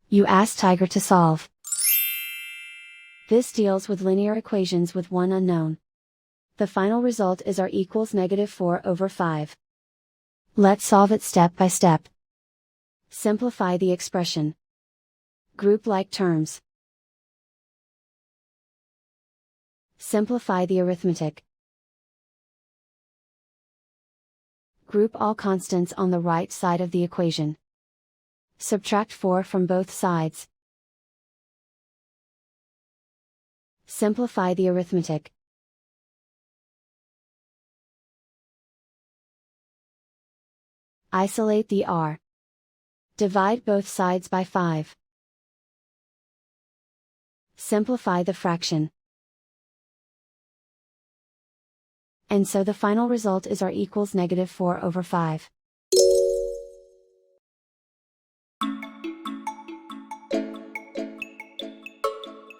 You ask Tiger to solve. This deals with linear equations with one unknown. The final result is r equals -4/5. Let's solve it step by step. Simplify the expression. Group like terms. Simplify the arithmetic. Group all constants on the right side of the equation. Subtract 4 from both sides. Simplify the arithmetic. Isolate the r. Divide both sides by 5. Simplify the fraction. And so the final result is r equals -4/5.